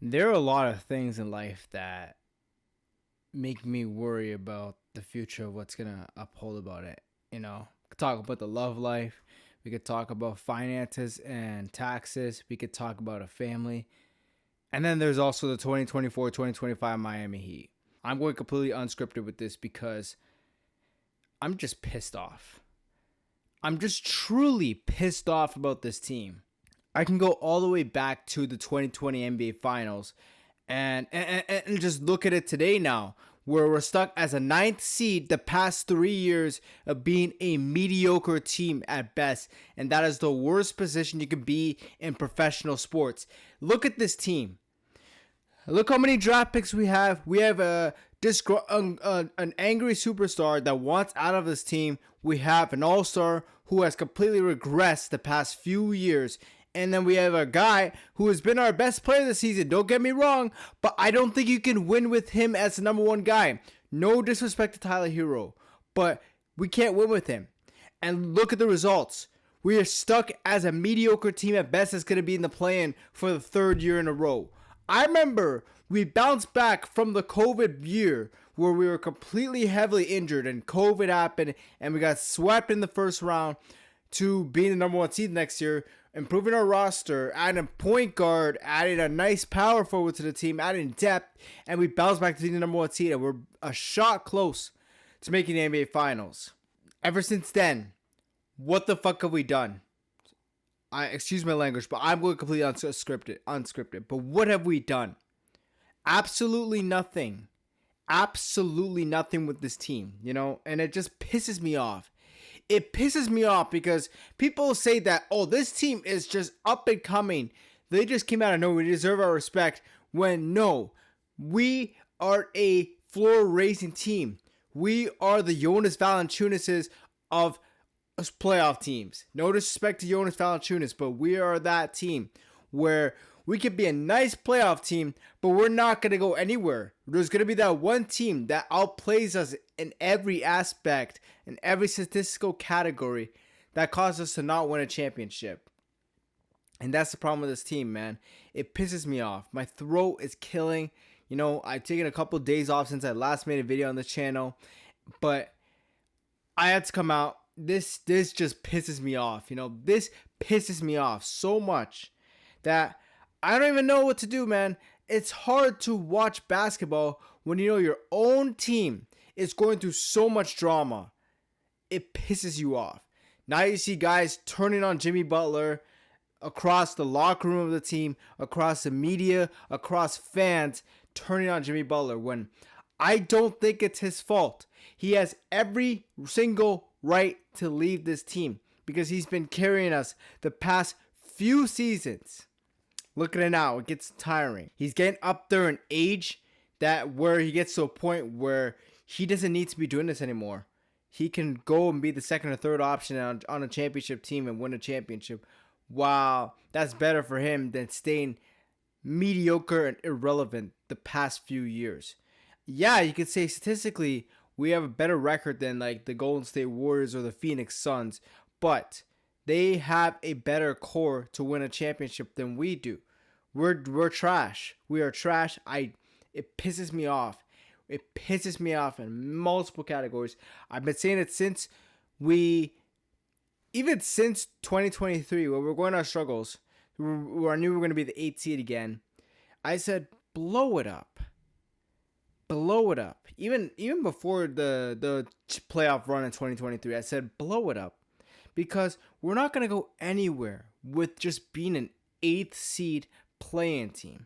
There are a lot of things in life that make me worry about the future of what's gonna uphold about it. We could talk about the love life. We could talk about finances and taxes. We could talk about a family. And then there's also the 2024-2025 Miami Heat. I'm going completely unscripted with this because I'm just pissed off. I'm just truly pissed off about this team. I can go all the way back to the 2020 NBA Finals and just look at it today now, where we're stuck as a ninth seed the past 3 years of being a mediocre team at best. And that is the worst position you can be in professional sports. Look at this team. Look how many draft picks we have. We have an angry superstar that wants out of this team. We have an all-star who has completely regressed the past few years. And then we have a guy who has been our best player this season. Don't get me wrong, but I don't think you can win with him as the number one guy. No disrespect to Tyler Hero, but we can't win with him. And look at the results. We are stuck as a mediocre team at best that's going to be in the play-in for the third year in a row. I remember we bounced back from the COVID year where we were completely heavily injured and COVID happened and we got swept in the first round to being the number one seed next year, improving our roster, adding a point guard, adding a nice power forward to the team, adding depth, and we bounced back to being the number one seed and we're a shot close to making the NBA Finals. Ever since then, what the fuck have we done? Excuse my language, but I'm going completely unscripted. But what have we done? Absolutely nothing. Absolutely nothing with this team, and it just pisses me off. It pisses me off because people say that, oh, this team is just up and coming. They just came out of nowhere. We deserve our respect. When no, we are a floor raising team. We are the Jonas Valanciunas of playoff teams. No disrespect to Jonas Valanciunas, but we are that team where we could be a nice playoff team, but we're not going to go anywhere. There's going to be that one team that outplays us in every aspect, in every statistical category, that causes us to not win a championship. And that's the problem with this team, man. It pisses me off. My throat is killing. I've taken a couple of days off since I last made a video on the channel, but I had to come out. This just pisses me off. This pisses me off so much that I don't even know what to do, man. It's hard to watch basketball when your own team is going through so much drama. It pisses you off. Now you see guys turning on Jimmy Butler across the locker room of the team, across the media, across fans, turning on Jimmy Butler when I don't think it's his fault. He has every single right to leave this team because he's been carrying us the past few seasons. Look at it now. It gets tiring. He's getting up there in age that where he gets to a point where he doesn't need to be doing this anymore. He can go and be the second or third option on a championship team and win a championship. Wow, that's better for him than staying mediocre and irrelevant the past few years. Yeah, you could say statistically we have a better record than like the Golden State Warriors or the Phoenix Suns, but they have a better core to win a championship than we do. We're trash. We are trash. It pisses me off. It pisses me off in multiple categories. I've been saying it since 2023, where we're going on struggles, where I knew we were going to be the 8th seed again. I said, blow it up. Blow it up. Even before the playoff run in 2023, I said, blow it up. Because we're not going to go anywhere with just being an 8th seed play-in team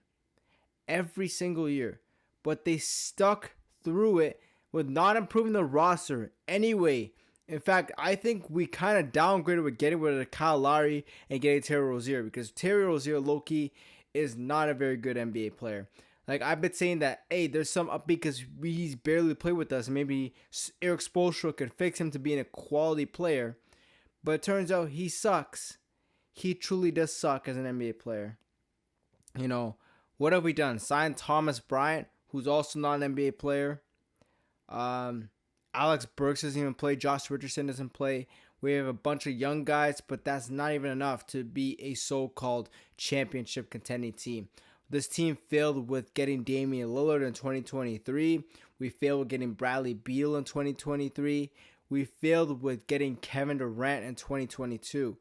every single year. But they stuck through it with not improving the roster anyway. In fact, I think we kind of downgraded with getting rid of Kyle Lowry and getting Terry Rozier, because Terry Rozier, low-key, is not a very good NBA player. Like, I've been saying that, hey, there's some upbeat because he's barely played with us. Maybe Eric Spoelstra could fix him to being a quality player. But it turns out he sucks. He truly does suck as an NBA player. What have we done? Signed Thomas Bryant, who's also not an NBA player. Alex Burks doesn't even play. Josh Richardson doesn't play. We have a bunch of young guys, but that's not even enough to be a so-called championship contending team. This team failed with getting Damian Lillard in 2023. We failed with getting Bradley Beal in 2023. We failed with getting Kevin Durant in 2022.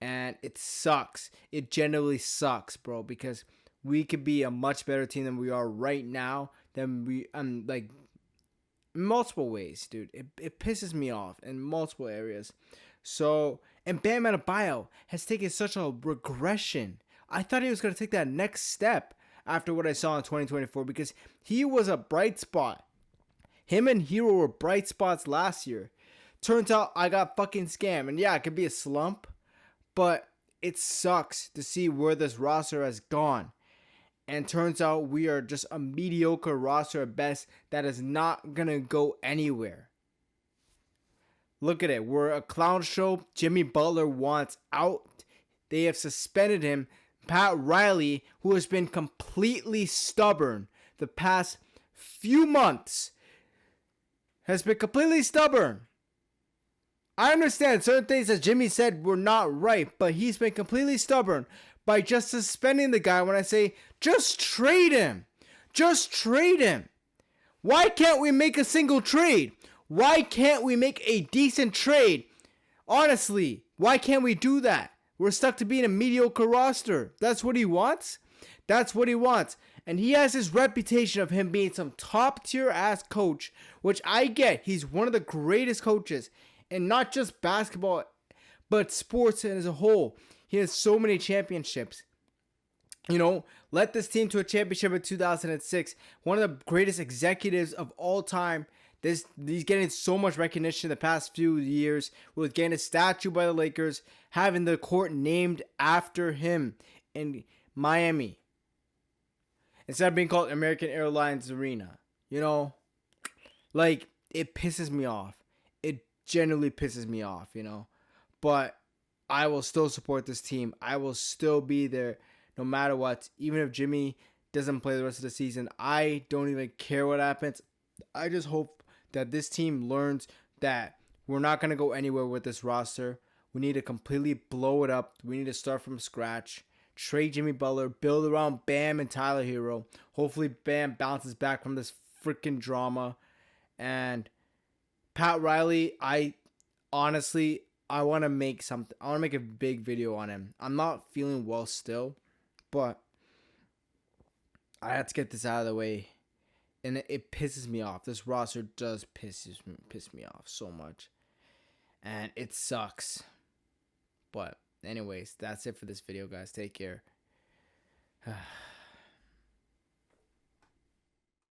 And it sucks. It genuinely sucks, bro, because we could be a much better team than we are right now. Than we, like, multiple ways, dude. It pisses me off in multiple areas. So, and Bam Adebayo has taken such a regression. I thought he was going to take that next step after what I saw in 2024 because he was a bright spot. Him and Hero were bright spots last year. Turns out I got fucking scammed. And yeah, it could be a slump, but it sucks to see where this roster has gone. And turns out we are just a mediocre roster at best that is not going to go anywhere. Look at it. We're a clown show. Jimmy Butler wants out. They have suspended him. Pat Riley, who has been completely stubborn the past few months, has been completely stubborn. I understand certain things that Jimmy said were not right, but he's been completely stubborn by just suspending the guy when I say, just trade him. Just trade him. Why can't we make a single trade? Why can't we make a decent trade? Honestly, why can't we do that? We're stuck to being a mediocre roster. That's what he wants? That's what he wants. And he has his reputation of him being some top tier ass coach, which I get. He's one of the greatest coaches. And not just basketball, but sports as a whole. He has so many championships. You know, led this team to a championship in 2006. One of the greatest executives of all time. He's getting so much recognition the past few years with getting a statue by the Lakers, having the court named after him in Miami. Instead of being called American Airlines Arena. You know, like, it pisses me off. It genuinely pisses me off, you know. But I will still support this team. I will still be there no matter what. Even if Jimmy doesn't play the rest of the season, I don't even care what happens. I just hope that this team learns that we're not going to go anywhere with this roster. We need to completely blow it up. We need to start from scratch. Trade Jimmy Butler. Build around Bam and Tyler Hero. Hopefully Bam bounces back from this freaking drama. And Pat Riley, I want to make something. I want to make a big video on him. I'm not feeling well still, but I have to get this out of the way. And it pisses me off. This roster does piss me off so much. And it sucks. But anyways, that's it for this video, guys. Take care.